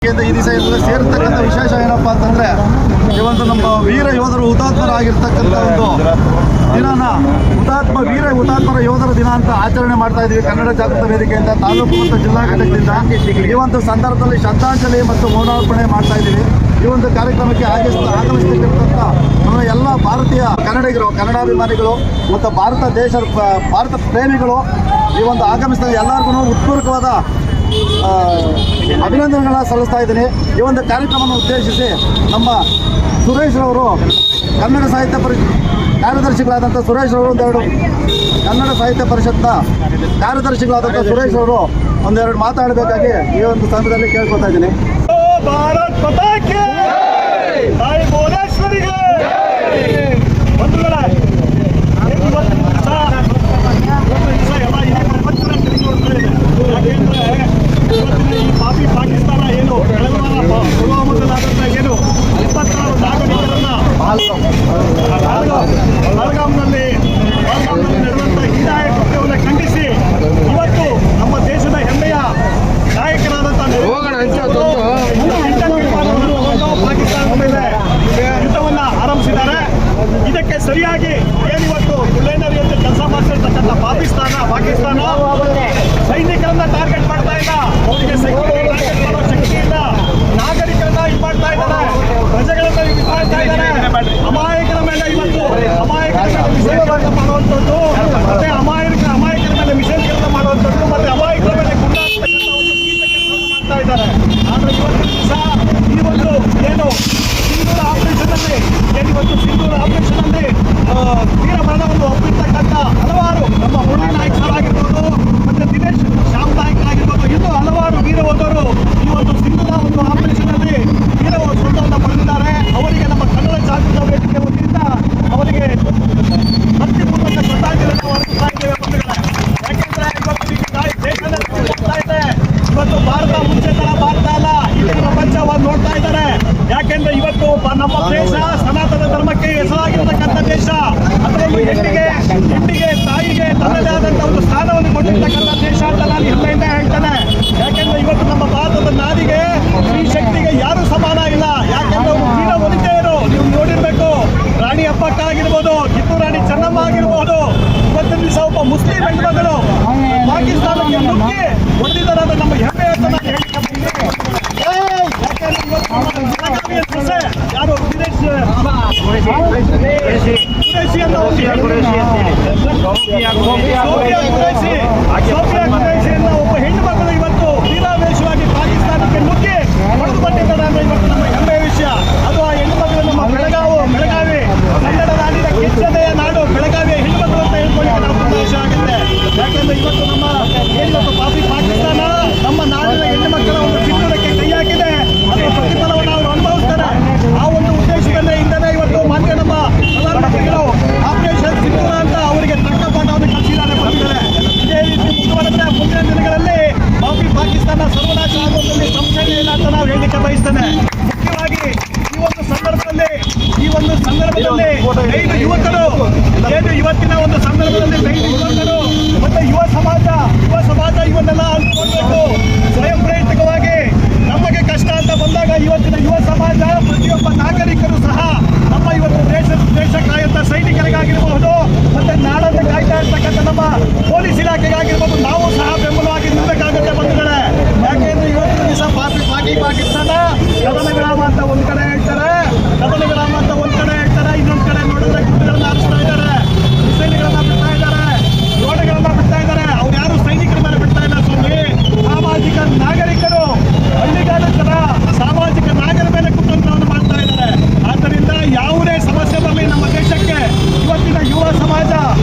ಈ ದಿವಸ ಸೇರ್ತಕ್ಕಂಥ ವಿಶೇಷ ಏನಪ್ಪಾ ಅಂತಂದ್ರೆ ಇವತ್ತು ನಮ್ಮ ವೀರ ಯೋಧರು ಹುತಾತ್ಮರಾಗಿರ್ತಕ್ಕಂಥ ಒಂದು ದಿನನ ಹುತಾತ್ಮರ ಯೋಧರ ದಿನ ಅಂತ ಆಚರಣೆ ಮಾಡ್ತಾ ಇದ್ದೀವಿ. ಕನ್ನಡ ಜಾಗೃತ ವೇದಿಕೆಯಿಂದ ತಾಲೂಕು ಮತ್ತು ಜಿಲ್ಲಾ ಘಟಕದಿಂದ ಈ ಒಂದು ಸಂದರ್ಭದಲ್ಲಿ ಶ್ರದ್ಧಾಂಜಲಿ ಮತ್ತು ಮೌನಾರ್ಪಣೆ ಮಾಡ್ತಾ ಇದ್ದೀವಿ. ಈ ಒಂದು ಕಾರ್ಯಕ್ರಮಕ್ಕೆ ಆಗಮಿಸತಕ್ಕಂಥ ನಮ್ಮ ಎಲ್ಲ ಭಾರತೀಯ ಕನ್ನಡಿಗರು, ಕನ್ನಡಾಭಿಮಾನಿಗಳು ಮತ್ತು ಭಾರತ ಪ್ರೇಮಿಗಳು ಈ ಒಂದು ಆಗಮಿಸಿದ ಎಲ್ಲರಿಗೂ ಉತ್ಪೂರ್ವಕವಾದ ಅಭಿನಂದನೆಗಳನ್ನ ಸಲ್ಲಿಸ್ತಾ ಇದ್ದೀನಿ. ಈ ಒಂದು ಕಾರ್ಯಕ್ರಮವನ್ನು ಉದ್ದೇಶಿಸಿ ನಮ್ಮ ಸುರೇಶ್ ರವರು ಕನ್ನಡ ಸಾಹಿತ್ಯ ಕಾರ್ಯದರ್ಶಿಗಳಾದಂಥ ಸುರೇಶ್ ರವರು ಕನ್ನಡ ಸಾಹಿತ್ಯ ಪರಿಷತ್ನ ಕಾರ್ಯದರ್ಶಿಗಳಾದಂಥ ಸುರೇಶ್ ಅವರು ಒಂದೆರಡು ಮಾತಾಡಬೇಕಾಗಿ ಈ ಒಂದು ಸಂದರ್ಭದಲ್ಲಿ ಕೇಳ್ಕೊತಾ ಇದ್ದೀನಿ. ಭಾರತ್ ಮಾತಾಕ್ಕೆ ತಾಯಿ ಭುವನೇಶ್ವರಿಗೆ ಈ ಪಾಪಿ ಪಾಕಿಸ್ತಾನ ಏನು ಪುಲ್ವಾಮಾದಲ್ಲಾದಂಥ ಏನು 26 ನಾಗರಿಕರನ್ನ ಬೆಳಗಾಂನಲ್ಲಿ ನಡೆದಂಥ ಹೀನಾಯ ಕೃತ್ಯವನ್ನು ಖಂಡಿಸಿ ಇವತ್ತು ನಮ್ಮ ದೇಶದ ಹೆಮ್ಮೆಯ ನಾಯಕರಾದಂಥ ಪಾಕಿಸ್ತಾನದ ಮೇಲೆ ಯುದ್ಧವನ್ನು ಆರಂಭಿಸಿದ್ದಾರೆ. ಇದಕ್ಕೆ ಸರಿಯಾಗಿ ಏನಿವತ್ತು ಗುಳ್ಳೇನರಿಯಂತೆ ಕೆಲಸ ಮಾಡ್ತಿರ್ತಕ್ಕಂಥ ಪಾಕಿಸ್ತಾನ ಸೈನಿಕರನ್ನ ಟಾರ್ಗೆಟ್ ಮಾಡ್ತಾ ಇಲ್ಲ, ಅವರಿಗೆ ಟಾರ್ಗೆಟ್ ಮಾಡೋ ಶಕ್ತಿ ಇಲ್ಲ, ನಾಗರಿಕರನ್ನ ಇದು ಮಾಡ್ತಾ ಇದ್ದಾರೆ, ಪ್ರಜೆಗಳನ್ನ ಇದು ಮಾಡ್ತಾ ಇದ್ದಾರೆ. ಅಮಾಯಕರ ಮೇಲೆ ಇವತ್ತು ಮಿಷನ್ಗಳನ್ನ ಮಾಡುವಂಥದ್ದು, ಮತ್ತೆ ಅಮಾಯಕರ ಮೇಲೆ ಮಿಷನ್ಗಳನ್ನ ಮಾಡುವಂಥದ್ದು, ಮತ್ತೆ ಅಮಾಯಕರ ಮೇಲೆ ಮಾಡ್ತಾ ಇದ್ದಾರೆ. ಆದ್ರೆ ಇವತ್ತು ದಿವಸ ಈ ಒಂದು ಏನು ಸಿಂಧೂರ ಆಪರೇಷನ್ ಅಲ್ಲಿ ವೀರ ಮರಣವನ್ನು ಒಪ್ಪಿರ್ತಕ್ಕಂಥ ಹಲವಾರು ನಮ್ಮ ಮುರಳಿ ನಾಯಕರಾಗಿರ್ಬೋದು, ಮತ್ತೆ ದಿನೇಶ್ ಶ್ಯಾಮ್ ನಾಯಕರಾಗಿರ್ಬೋದು, ಇನ್ನೂ ಹಲವಾರು ವೀರ ಯೋಧರು ಈ ಒಂದು ಸಿಂಧೂರ ಒಂದು ಆಪರೇಷನ್ ಅಲ್ಲಿ ವೀರ ಸ್ವತಂತ್ರ ಪಡೆದಿದ್ದಾರೆ. ಅವರಿಗೆ ನಮ್ಮ ಕನ್ನಡ ಜಾಗೃತ ವೇದಿಕೆ ವತಿಯಿಂದ ಅವರಿಗೆ ಭಕ್ತಿಪೂರ್ವಕ ಶ್ರದ್ಧಾಂಜಲಿಯನ್ನು ಹೊರಡಿಸ್ತಾ ಇದ್ದೇವೆ ಬಂಧುಗಳೇ. ಯಾಕೆಂದ್ರೆ ಇವತ್ತು ದೇಶದಲ್ಲಿ ಹೋಗ್ತಾ ಇದೆ, ಇವತ್ತು ಭಾರತ ಮುಂಚೆ ತರ ಭಾರತ ಅಲ್ಲ, ಇಡೀ ಪ್ರಪಂಚವನ್ನು ನೋಡ್ತಾ ಇದ್ದಾರೆ. ಯಾಕೆಂದ್ರೆ ಇವತ್ತು ನಮ್ಮ ದೇಶ ಸನಾತನ ಧರ್ಮಕ್ಕೆ ಹೆಸರಾಗಿರತಕ್ಕಂಥ ದೇಶ, ಅದರಲ್ಲೂ ಹೆಣ್ಣಿಗೆ ತಾಯಿಗೆ ತನ್ನದೇ ಆದಂಥ ಒಂದು ಸ್ಥಾನವನ್ನು ಕೊಟ್ಟಿರ್ತಕ್ಕಂಥ ದೇಶ ಅಂತ ನಾನು ಹೆಮ್ಮೆಯಿಂದ ಹೇಳ್ತೇನೆ. ಯಾಕೆಂದ್ರೆ ಇವತ್ತು ನಮ್ಮ ಭಾರತದ ನಾಡಿಗೆ ಈ ಶಕ್ತಿಗೆ ಯಾರು ಸಮಾನ ಇಲ್ಲ. ಯಾಕೆಂದ್ರೆ ಅವರು ವೀರ ವನಿತೆಯರು, ನೀವು ನೋಡಿರ್ಬೇಕು. ರಾಣಿ ಅಪ್ಪಕ್ಕ ಆಗಿರ್ಬೋದು, ಕಿತ್ತೂರು ರಾಣಿ ಚೆನ್ನಮ್ಮ ಆಗಿರ್ಬೋದು, ಇವತ್ತಿನ ದಿವಸ ಒಬ್ಬ ಮುಸ್ಲಿಂ ಹೆಣ್ಮಗಳು ಪಾಕಿಸ್ತಾನಕ್ಕೆ ನುಗ್ಗಿ ಹೊಡೆದಿದ್ದಾರೆ ಅಂತ ನಮ್ಮ ಹೆಮ್ಮೆ ಅಂತ ನಾನು ಹೇಳಿಕೆ ಬಂದಿದ್ದೀನಿ. ಯಾಕೆಂದ್ರೆ ಇವತ್ತು ಬೆಳಗಾವಿಯ ಸೊಸೆ ಯಾರು ಕುರೇಶಿ ಅನ್ನೋ ಕುರೇಶಿ ಅನ್ನೋ ಒಬ್ಬ ಹೆಣ್ಣು ಮಕ್ಕಳು ಇವತ್ತು ವೀರಾವೇಶವಾಗಿ ಪಾಕಿಸ್ತಾನಕ್ಕೆ ನುಗ್ಗಿ ಹೊಡೆದು ಬಂದಿದ್ದಾರೆ ಅಂದ್ರೆ ಇವತ್ತು ನಮ್ಮ ಹೆಮ್ಮೆಯ ವಿಷಯ. ಅದು ಆ ಹೆಣ್ಣು ಮಕ್ಕಳು ನಮ್ಮ ಬೆಳಗಾವಿ ಕನ್ನಡ ನಾಡಿನ ಕೆಚ್ಚನೆಯ ನಾಡು ಬೆಳಗಾವಿಯ ಹೆಣ್ಣು ಮಕ್ಕಳು ಅಂತ ಹೇಳ್ಕೊಳ್ಳಿಕ್ಕೆ ನಾವು ಸಂತೋಷ ಆಗುತ್ತೆ. ಯಾಕೆಂದ್ರೆ ಇವತ್ತು ನಮ್ಮ ಏನಿವತ್ತು ಪಾಕಿಸ್ತಾನ ನಮ್ಮ ನಾಡಿನ ಹೆಣ್ಣು ಮಕ್ಕಳ ಒಂದು ಸಿಂಧೂರಕ್ಕೆ ಕೈ ಹಾಕಿದೆ, ಅದರ ಪ್ರತಿಫಲವನ್ನು ಅವರು ಅನುಭವಿಸ್ತಾರೆ. ಆ ಒಂದು ಉದ್ದೇಶದಲ್ಲೇ ಇಂದನೇ ಇವತ್ತು ಮಾನ್ಯ ನಮ್ಮ ಪ್ರಧಾನಮಂತ್ರಿಗಳು ಆಪರೇಷನ್ ಸಿಂಧೂರ ಅಂತ ಅವರಿಗೆ ತಕ್ಕ ಪಾಠವನ್ನು ಕಲಿಸಿದ್ದಾರೆ ಬಂದಿದ್ದಾರೆ. ಇದೇ ರೀತಿ ಮುಂದುವರೆದ್ರೆ ಮುಂದಿನ ದಿನಗಳಲ್ಲಿ ಪಾಕಿಸ್ತಾನ ಸರ್ವನಾಶ ಆಗೋದ್ರಲ್ಲಿ ಸಂಶಯ ಇಲ್ಲ ಅಂತ ನಾವು ಹೇಳಲಿಕ್ಕೆ ಬಯಸ್ತೇನೆ. ಮುಖ್ಯವಾಗಿ ಈ ಒಂದು ಸಂದರ್ಭದಲ್ಲಿ 5 ಯುವಕರು ಏನು ಇವತ್ತಿನ ಒಂದು ಸಂದರ್ಭದಲ್ಲಿ 5 ಯುವಕರು ಮತ್ತೆ ಯುವ ಸಮಾಜ ಇವನ್ನೆಲ್ಲ ಅರಿತುಕೊಳ್ಬೇಕು. ಸ್ವಯಂ ಪ್ರೇರಿತವಾಗಿ ನಮಗೆ ಕಷ್ಟ ಅಂತ ಬಂದಾಗ ಇವತ್ತಿನ ಯುವ ಸಮಾಜ ಪ್ರತಿಯೊಬ್ಬ ನಾಗರಿಕರು ಸಹ ನಮ್ಮ ಇವತ್ತು ದೇಶ ಕಾಯುವಂಥ ಸೈನಿಕರಿಗಾಗಿರಬಹುದು, ಮತ್ತೆ ನಾಡನ್ನು ಕಾಯ್ತಾ ಇರ್ತಕ್ಕಂಥ ನಮ್ಮ ಪೊಲೀಸ್ ಇಲಾಖೆಗಾಗಿರ್ಬೋದು, ನಾವು ಸಹ ಬೆಂಬಲವಾಗಿ ನಿಲ್ಲಬೇಕಾಗುತ್ತೆ ಬಂಧುಗಳೇ. ಯಾಕೆಂದ್ರೆ ಇವತ್ತಿನ ದಿವಸ ಪಾಕಿಸ್ತಾನ ಕದನ ವಿರಾಮ ಅಂತ ಒಂದ್ ಕಡೆ ಹೇಳ್ತಾರೆ, ಇನ್ನೊಂದು ಕಡೆ ನೋಡಿದ್ರೆ ಗುಡ್ಡಗಳನ್ನ ಹಾರಿಸ್ತಾ ಇದ್ದಾರೆ, ಮಿಸೈಲ್ಗಳನ್ನ ಬಿಡ್ತಾ ಇದ್ದಾರೆ, ರೋಡ್ಗಳನ್ನ ಬಿಡ್ತಾ ಇದ್ದಾರೆ. ಅವ್ರು ಯಾರು ಸೈನಿಕರ ಮೇಲೆ ಬಿಡ್ತಾ ಇಲ್ಲ ಸ್ವಾಮಿ, ಸಾಮಾಜಿಕ ನಾಗರಿಕರು, ಹಳ್ಳಿಗಾಡ ಜನ ಸಾಮಾಜಿಕ ನಾಗರ ಮೇಲೆ ಕುತಂತ್ರವನ್ನು ಮಾಡ್ತಾ ಇದ್ದಾರೆ. ಆದ್ದರಿಂದ ಯಾವುದೇ ಸಮಸ್ಯೆ ಬರಲಿ ನಮ್ಮ ದೇಶಕ್ಕೆ ಇವತ್ತಿನ ಯುವ ಸಮಾಜ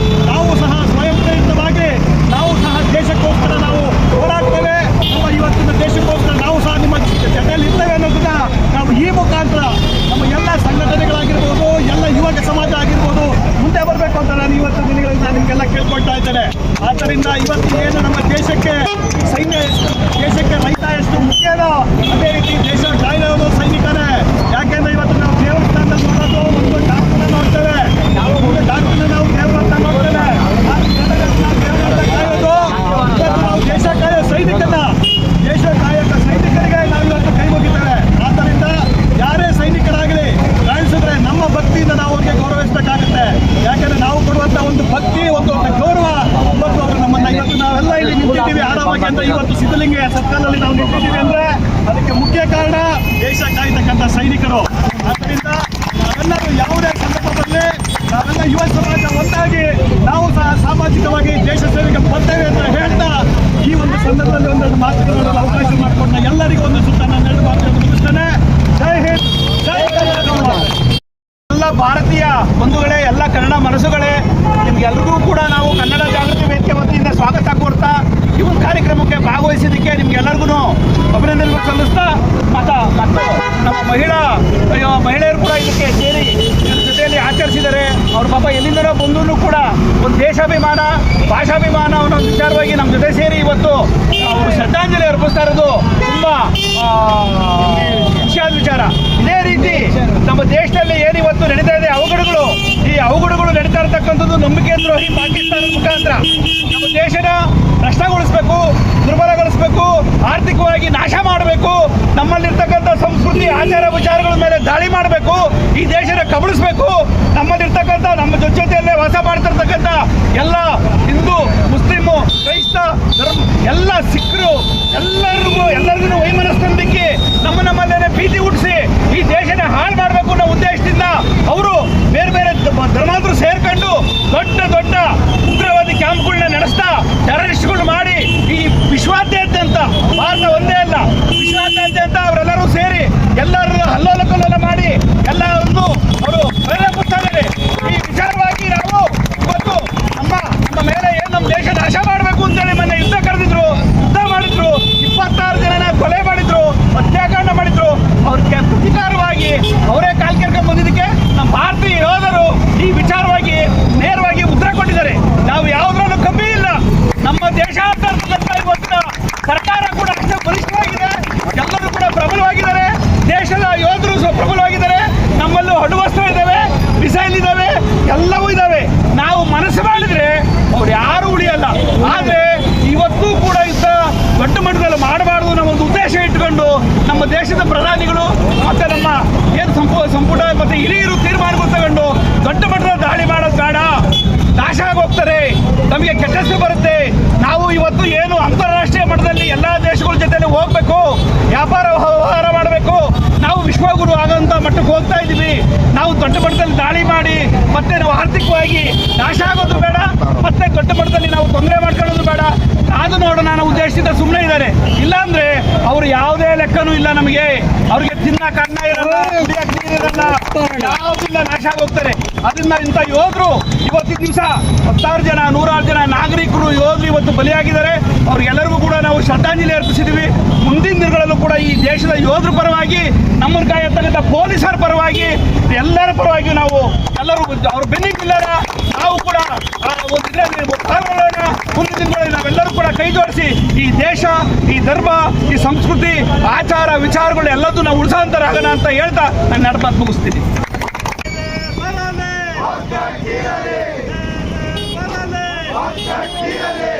ನಾವು ಸಹ ಸ್ವಯಂ ಪ್ರೇರಿತವಾಗಿ ನಾವು ಸಹ ದೇಶಕ್ಕೋಸ್ಕರ ನಾವು ಹೋರಾಡ್ತೇವೆ. ನಮ್ಮ ಇವತ್ತಿನ ದೇಶಕ್ಕೋಸ್ಕರ ನಾವು ಸಹ ನಿಮ್ಮ ಜೊತೆಯಲ್ಲಿ ಇರ್ತೇವೆ ಅನ್ನೋದನ್ನ ನಾವು ಈ ಮುಖಾಂತರ ಸೈನಿಕರು. ಆದ್ದರಿಂದ ನಾವೆಲ್ಲರೂ ಯಾವುದೇ ಸಂದರ್ಭದಲ್ಲಿ ನಾವೆಲ್ಲ ಯುವ ಸಮಾಜ ಒಂದಾಗಿ ನಾವು ಸಹ ಸಾಮಾಜಿಕವಾಗಿ ದೇಶ ಸೇವೆಗೆ ಬರ್ತೇವೆ ಅಂತ ಹೇಳ್ತಾ ಈ ಒಂದು ಸಂದರ್ಭದಲ್ಲಿ ಒಂದೆರಡು ಮಾತುಗಳನ್ನು ಅವಕಾಶ ಮಾಡಿಕೊಂಡ ಎಲ್ಲರಿಗೂ ಒಂದು ಸುತ್ತ ನಾನು ಎರಡು ಮಾತುಗಳನ್ನು ಮುಗಿಸ್ತೇನೆ. ಜೈ ಹಿಂದ್, ಜೈ ಕರ್ನಾಟಕ. ಎಲ್ಲ ಭಾರತೀಯ ಬಂಧುಗಳೇ, ಎಲ್ಲ ಕನ್ನಡ ಮನಸ್ಸುಗಳೇ, ನಿಮ್ಗೆಲ್ರಿಗೂ ಕೂಡ ನಾವು ಕನ್ನಡ ಜಾಗೃತಿ ವೇದಿಕೆ ವತಿಯಿಂದ ಸ್ವಾಗತ ಕೋರ್ತಾ ಈ ಒಂದು ಕಾರ್ಯಕ್ರಮಕ್ಕೆ ಭಾಗವಹಿಸಿದ್ದಕ್ಕೆ ನಿಮ್ಗೆಲ್ಲರಿಗೂ ಅಭಿನಂದನೆಗಳು ಸಲ್ಲಿಸ್ತಾ ಮತ್ತು ನಮ್ಮ ಮಹಿಳೆಯರು ಕೂಡ ಇದಕ್ಕೆ ಸೇರಿ ಇದ್ರ ಜೊತೆಯಲ್ಲಿ ಆಚರಿಸಿದ್ದಾರೆ. ಅವ್ರ ಪಾಪ ಎಲ್ಲಿಂದನೋ ಬಂದೂ ಕೂಡ ಒಂದು ದೇಶಾಭಿಮಾನ, ಭಾಷಾಭಿಮಾನ ಅನ್ನೋ ವಿಚಾರವಾಗಿ ನಮ್ಮ ಜೊತೆ ಸೇರಿ ಇವತ್ತು ಅವರು ಶ್ರದ್ಧಾಂಜಲಿ ಅರ್ಪಿಸ್ತಾ ಇರೋದು ತುಂಬ ಖುಷಿಯಾದ ವಿಚಾರ. ಇದೇ ರೀತಿ ನಮ್ಮ ದೇಶದಲ್ಲಿ ಏನಿವತ್ತು ನಡೀತಾ ಇದೆ ಅವಘಡಗಳು, ಈ ಅವಘಡಗಳು ನಡೀತಾ ಇರತಕ್ಕಂಥದ್ದು ನಂಬಿಕೆ ದ್ರೋಹಿ ಪಾಕಿಸ್ತಾನದ ಮುಖಾಂತರ ನಮ್ಮ ದೇಶನ ನಷ್ಟಗೊಳಿಸಬೇಕು, ದುರ್ಬಲಗೊಳಿಸಬೇಕು, ಆರ್ಥಿಕವಾಗಿ ನಾಶ ಮಾಡಬೇಕು, ನಮ್ಮಲ್ಲಿರ್ತಕ್ಕಂಥ ಸಂಸ್ಕೃತಿ ಆಚಾರ ವಿಚಾರಗಳ ಮೇಲೆ ದಾಳಿ ಮಾಡಬೇಕು, ಈ ದೇಶನ ಕಬಳಿಸಬೇಕು. ನಮ್ಮಲ್ಲಿರ್ತಕ್ಕಂಥ ನಮ್ಮ ಜೊತೆಯಲ್ಲೇ ವಾಸ ಮಾಡ್ತಿರ್ತಕ್ಕಂಥ ಎಲ್ಲ ಹಿಂದೂ, ಮುಸ್ಲಿಮು, ಕ್ರೈಸ್ತ ಧರ್ಮ ಎಲ್ಲ ಸಿಖ್ರು ಎಲ್ಲರಿಗೂ ವೈಮನಸ್ಸೊಂದಿಗೆ ನಮ್ಮಲ್ಲೇನೆ ಭೀತಿ ಹುಟ್ಟಿಸಿ ಈ ದೇಶನ ಹಾಳು ಮಾಡಬೇಕು ಅನ್ನೋ ಉದ್ದೇಶದಿಂದ ಅವರು ಬೇರೆ ಬೇರೆ ಧರ್ಮಾಂತರು ಸೇರ್ಕೊಂಡು ದೊಡ್ಡ ಉಗ್ರವಾದಿ ಕ್ಯಾಂಪ್ಗಳನ್ನ ನಡೆಸ್ತಾ ಟೆರರಿಸ್ಟ್ಗಳು ಮಾಡಿ ಈ ವಿಶ್ವಾದ್ಯಂತ, ಭಾರತ ಒಂದೇ ಅಲ್ಲ ವಿಶ್ವಾದ್ಯಂತ ಅವರೆಲ್ಲರೂ ಸೇರಿ ಎಲ್ಲರೂ ಅಲ್ಲೋಲ ಮಾಡಿ ಎಲ್ಲ ಒಂದು ಅವರು ಪ್ರೇರೇಪಿಸ್ತಾ ಇದ್ದಾರೆ. ಈ ವಿಚಾರವಾಗಿ ನಾವು ಇವತ್ತು ನಮ್ಮ ಮೇಲೆ ಏನು ನಮ್ಮ ದೇಶ ನಾಶ ಮಾಡಬೇಕು ಅಂತೇಳಿ ಮೊನ್ನೆ ಯುದ್ಧ ಕರೆದಿದ್ರು, ಯುದ್ಧ ಮಾಡಿದ್ರು, 26 ಜನನ ಕೊಲೆ ಮಾಡಿದ್ರು, ಹತ್ಯಾಕಾಂಡ ಮಾಡಿದ್ರು. ಅವ್ರಿಗೆ ಪ್ರತಿಕಾರವಾಗಿ ಅವರೇ ಕಾಲ್ ಕೆರ್ಕೊಂಡು ಬಂದಿದ್ದಕ್ಕೆ ನಮ್ಮ ಭಾರತೀಯ ಯೋಧರು ಈ ವಿಚಾರವಾಗಿ ನೇರವಾಗಿ ಉತ್ತರ ಕೊಟ್ಟಿದ್ದಾರೆ. ನಾವು ಯಾವುದ್ರಲ್ಲೂ ಕಮ್ಮಿ ಇಲ್ಲ. ನಮ್ಮ ದೇಶಾದ್ಯಂತ ಇವತ್ತಿನ ಸರ್ಕಾರ ಕೂಡ ಅಷ್ಟೇ ಬಲಿಷ್ಠವಾಗಿದೆ, ಎಲ್ಲರೂ ಕೂಡ ಪ್ರಬಲವಾಗಿದ್ದಾರೆ, ದೇಶದ ಯೋಧರು ಸಹ ಪ್ರಬಲವಾಗಿದ್ದಾರೆ. ನಮ್ಮಲ್ಲೂ ಅಣ್ವಸ್ತ್ರ ಇದ್ದಾವೆ, ಮಿಸೈಲ್ ಇದ್ದಾವೆ, ಎಲ್ಲವೂ ಇದ್ದಾವೆ. ನಾವು ಮನಸ್ಸು ಮಾಡಿದ್ರೆ ಅವ್ರು ಯಾರು ಉಳಿಯಲ್ಲ. ಆದರೆ ಇವತ್ತೂ ಕೂಡ ಯುದ್ಧ ದೊಡ್ಡ ಮಟ್ಟದಲ್ಲಿ ಮಾಡಬಾರ್ದು ಅನ್ನೋ ಒಂದು ಉದ್ದೇಶ ಇಟ್ಕೊಂಡು ನಮ್ಮ ದೇಶದ ಪ್ರಧಾನಿಗಳು ಮತ್ತು ನಮ್ಮ ಏನು ಸಂಪುಟ ಮತ್ತು ಹಿರಿಯರು ತೀರ್ಮಾನಗಳು ತಗೊಂಡು ದೊಡ್ಡ ಮಟ್ಟದ ದಾಳಿ ಮಾಡೋದು ಬೇಡ, ನಾಶ ಆಗೋಗ್ತಾರೆ, ನಮಗೆ ಕೆಟ್ಟ ಹೆಸರು ಬರುತ್ತೆ. ನಾವು ಇವತ್ತು ಏನು ಅಂತಾರಾಷ್ಟ್ರೀಯ ಮಟ್ಟದಲ್ಲಿ ಎಲ್ಲ ದೇಶಗಳ ಜೊತೆಲಿ ಹೋಗ್ಬೇಕು, ವ್ಯಾಪಾರ ವ್ಯವಹಾರ ಮಾಡಬೇಕು, ನಾವು ವಿಶ್ವಗುರು ಆಗೋಂಥ ಮಟ್ಟಕ್ಕೆ ಹೋಗ್ತಾ ಇದ್ದೀವಿ. ನಾವು ದೊಡ್ಡ ಮಟ್ಟದಲ್ಲಿ ದಾಳಿ ಮಾಡಿ ಮತ್ತೆ ನಾವು ಆರ್ಥಿಕವಾಗಿ ನಾಶ ಆಗೋದು ಬೇಡ, ಮತ್ತೆ ದೊಡ್ಡ ಮಟ್ಟದಲ್ಲಿ ನಾವು ತೊಂದರೆ ಮಾಡ್ಕೊಳ್ಳೋದು ಬೇಡ. ಅದು ನೋಡೋಣ ಅನ್ನೋ ಉದ್ದೇಶದಿಂದ ಸುಮ್ಮನೆ ಇದ್ದಾರೆ. ಇಲ್ಲಾಂದ್ರೆ ಅವರು ಯಾವುದೇ ಲೆಕ್ಕನೂ ಇಲ್ಲ ನಮಗೆ. ಅವ್ರಿಗೆ ತಿನ್ನಕ್ಕೆ ಅನ್ನ ಇರಲ್ಲ, ಕುಡಿಯಕ್ಕೆ ನೀರು ಇರಲ್ಲ, ಯಾವುದಿಲ್ಲ, ನಾಶ ಆಗೋಗ್ತಾರೆ. ಅದರಿಂದ ಇಂಥ ಯೋಧರು ಇವತ್ತಿನ ದಿವಸ 10 ಜನ 100 ಜನ ನಾಗರಿಕರು ಯೋಧರು ಇವತ್ತು ಬಲಿಯಾಗಿದ್ದಾರೆ. ಅವ್ರಿಗೆಲ್ಲರಿಗೂ ಕೂಡ ನಾವು ಶ್ರದ್ಧಾಂಜಲಿ ಅರ್ಪಿಸಿದ್ದೀವಿ. ಮುಂದಿನ ದಿನಗಳಲ್ಲೂ ಕೂಡ ಈ ದೇಶದ ಯೋಧರ ಪರವಾಗಿ, ನಮ್ಮನ್ನು ಕಾಯತಕ್ಕಂಥ ಪೊಲೀಸರ ಪರವಾಗಿ, ಎಲ್ಲರ ಪರವಾಗಿ ನಾವು ಎಲ್ಲರೂ ಅವ್ರ ಬೆನ್ನಿಗಿಲ್ಲರ ನಾವು ಕೂಡ ಪಾಲ್ಗೊಳ್ಳೋಣ. ಮುಂದಿನ ದಿನಗಳಲ್ಲಿ ನಾವೆಲ್ಲರೂ ಕೂಡ ಕೈ ಜೋಡಿಸಿ ಈ ದೇಶ, ಈ ಧರ್ಮ, ಈ ಸಂಸ್ಕೃತಿ, ಆಚಾರ ವಿಚಾರಗಳು ಎಲ್ಲದೂ ನಾವು ಉಳಿಸೋಂತರಾಗೋಣ ಅಂತ ಹೇಳ್ತಾ ನಾನು ಎರಡು ಮಾತು ಮುಗಿಸ್ತೀನಿ. Hak